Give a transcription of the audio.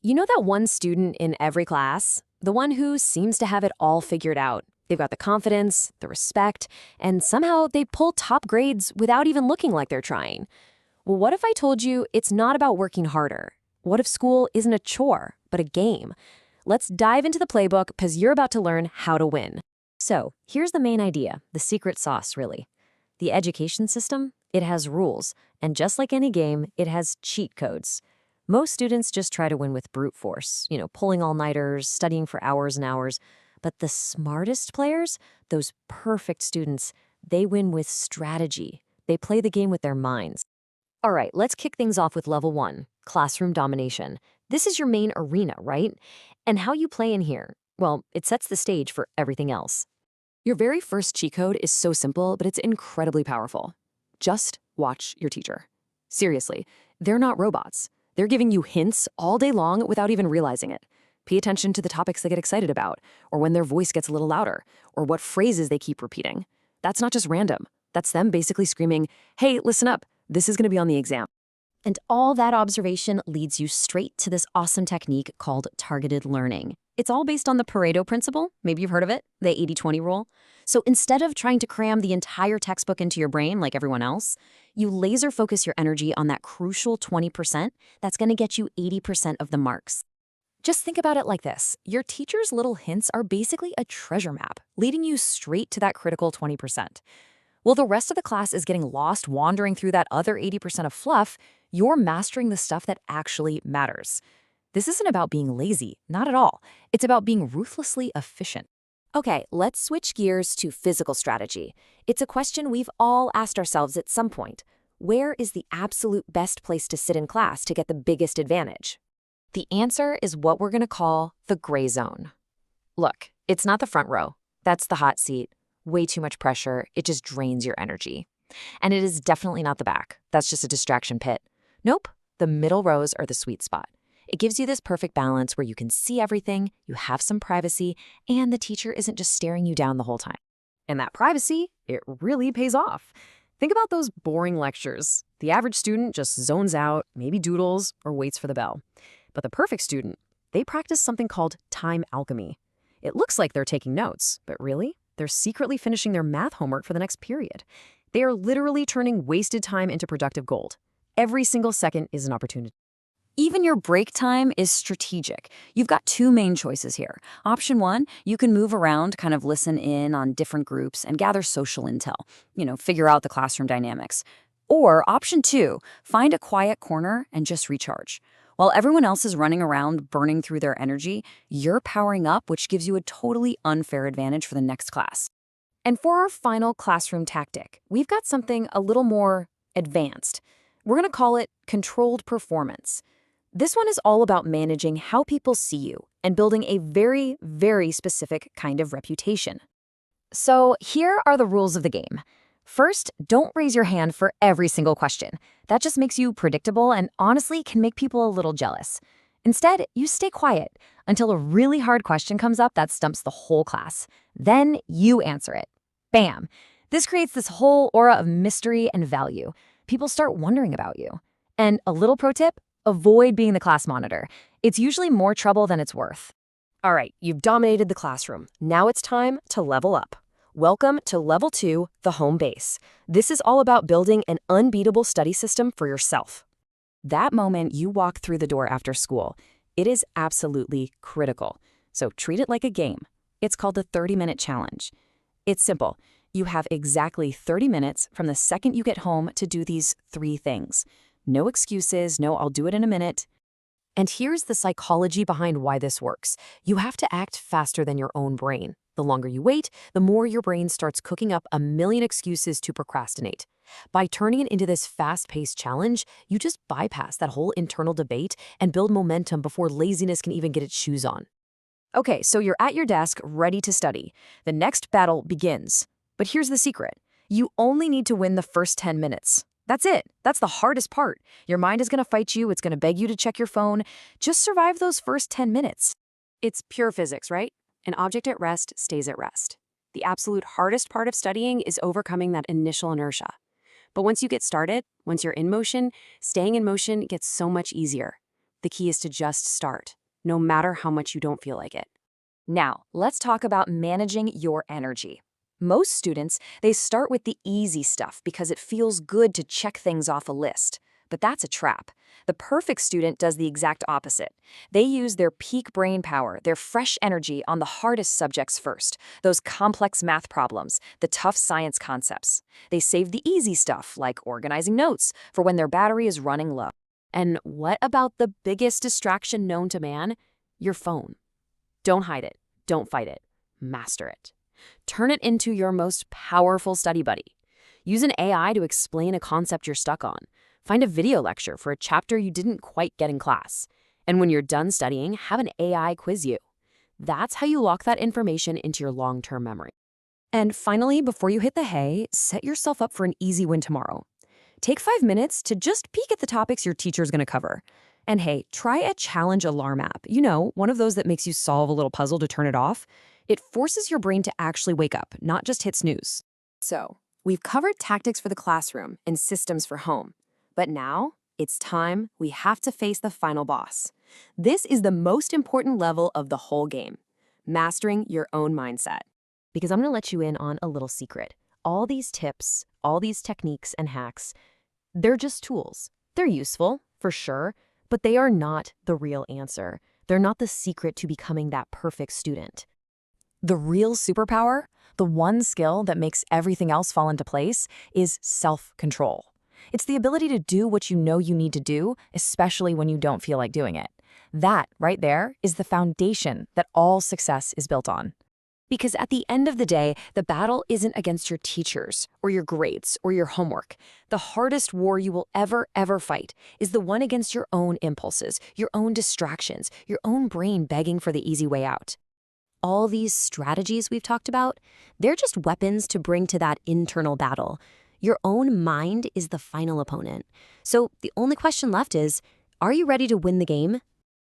You know that one student in every class? The one who seems to have it all figured out. They've got the confidence, the respect, and somehow they pull top grades without even looking like they're trying. Well, what if I told you it's not about working harder? What if school isn't a chore, but a game? Let's dive into the playbook because you're about to learn how to win. So, here's the main idea, the secret sauce, really. The education system, it has rules, and just like any game, it has cheat codes. Most students just try to win with brute force, pulling all-nighters, studying for hours and hours. But the smartest players, those perfect students, they win with strategy. They play the game with their minds. All right, let's kick things off with level 1, classroom domination. This is your main arena, right? And how you play in here, well, it sets the stage for everything else. Your very first cheat code is so simple, but it's incredibly powerful. Just watch your teacher. Seriously, they're not robots. They're giving you hints all day long without even realizing it. Pay attention to the topics they get excited about, or when their voice gets a little louder, or what phrases they keep repeating. That's not just random. That's them basically screaming, "Hey, listen up. This is going to be on the exam." And all that observation leads you straight to this awesome technique called targeted learning. It's all based on the Pareto Principle. Maybe you've heard of it, the 80-20 rule. So instead of trying to cram the entire textbook into your brain like everyone else, you laser focus your energy on that crucial 20% that's going to get you 80% of the marks. Just think about it like this. Your teacher's little hints are basically a treasure map, leading you straight to that critical 20%. While the rest of the class is getting lost wandering through that other 80% of fluff, you're mastering the stuff that actually matters. This isn't about being lazy, not at all. It's about being ruthlessly efficient. Okay, let's switch gears to physical strategy. It's a question we've all asked ourselves at some point. Where is the absolute best place to sit in class to get the biggest advantage? The answer is what we're going to call the gray zone. Look, it's not the front row. That's the hot seat. Way too much pressure. It just drains your energy. And it is definitely not the back. That's just a distraction pit. Nope, the middle rows are the sweet spot. It gives you this perfect balance where you can see everything, you have some privacy, and the teacher isn't just staring you down the whole time. And that privacy, it really pays off. Think about those boring lectures. The average student just zones out, maybe doodles, or waits for the bell. But the perfect student, they practice something called time alchemy. It looks like they're taking notes, but really, they're secretly finishing their math homework for the next period. They are literally turning wasted time into productive gold. Every single second is an opportunity. Even your break time is strategic. You've got two main choices here. Option 1, you can move around, kind of listen in on different groups and gather social intel, figure out the classroom dynamics. Or option 2, find a quiet corner and just recharge. While everyone else is running around burning through their energy, you're powering up, which gives you a totally unfair advantage for the next class. And for our final classroom tactic, we've got something a little more advanced. We're going to call it controlled performance. This one is all about managing how people see you and building a very, very specific kind of reputation. So here are the rules of the game. First, don't raise your hand for every single question. That just makes you predictable and honestly can make people a little jealous. Instead, you stay quiet until a really hard question comes up that stumps the whole class. Then you answer it. Bam! This creates this whole aura of mystery and value. People start wondering about you. And a little pro tip, avoid being the class monitor. It's usually more trouble than it's worth. All right, you've dominated the classroom. Now it's time to level up. Welcome to Level 2, the home base. This is all about building an unbeatable study system for yourself. That moment you walk through the door after school, it is absolutely critical. So treat it like a game. It's called the 30-minute challenge. It's simple. You have exactly 30 minutes from the second you get home to do these 3 things. No excuses, no I'll do it in a minute. And here's the psychology behind why this works. You have to act faster than your own brain. The longer you wait, the more your brain starts cooking up a million excuses to procrastinate. By turning it into this fast-paced challenge, you just bypass that whole internal debate and build momentum before laziness can even get its shoes on. Okay, so you're at your desk, ready to study. The next battle begins. But here's the secret. You only need to win the first 10 minutes. That's it. That's the hardest part. Your mind is going to fight you. It's going to beg you to check your phone. Just survive those first 10 minutes. It's pure physics, right? An object at rest stays at rest. The absolute hardest part of studying is overcoming that initial inertia. But once you get started, once you're in motion, staying in motion gets so much easier. The key is to just start, no matter how much you don't feel like it. Now, let's talk about managing your energy. Most students, they start with the easy stuff because it feels good to check things off a list. But that's a trap. The perfect student does the exact opposite. They use their peak brain power, their fresh energy on the hardest subjects first, those complex math problems, the tough science concepts. They save the easy stuff, like organizing notes, for when their battery is running low. And what about the biggest distraction known to man? Your phone. Don't hide it. Don't fight it. Master it. Turn it into your most powerful study buddy. Use an AI to explain a concept you're stuck on. Find a video lecture for a chapter you didn't quite get in class. And when you're done studying, have an AI quiz you. That's how you lock that information into your long-term memory. And finally, before you hit the hay, set yourself up for an easy win tomorrow. Take 5 minutes to just peek at the topics your teacher's going to cover. And hey, try a challenge alarm app. You know, one of those that makes you solve a little puzzle to turn it off. It forces your brain to actually wake up, not just hit snooze. So, we've covered tactics for the classroom and systems for home. But now, it's time we have to face the final boss. This is the most important level of the whole game, mastering your own mindset. Because I'm going to let you in on a little secret. All these tips, all these techniques and hacks, they're just tools. They're useful, for sure, but they are not the real answer. They're not the secret to becoming that perfect student. The real superpower, the one skill that makes everything else fall into place, is self-control. It's the ability to do what you know you need to do, especially when you don't feel like doing it. That, right there, is the foundation that all success is built on. Because at the end of the day, the battle isn't against your teachers, or your grades, or your homework. The hardest war you will ever fight is the one against your own impulses, your own distractions, your own brain begging for the easy way out. All these strategies we've talked about, they're just weapons to bring to that internal battle. Your own mind is the final opponent. So the only question left is, are you ready to win the game?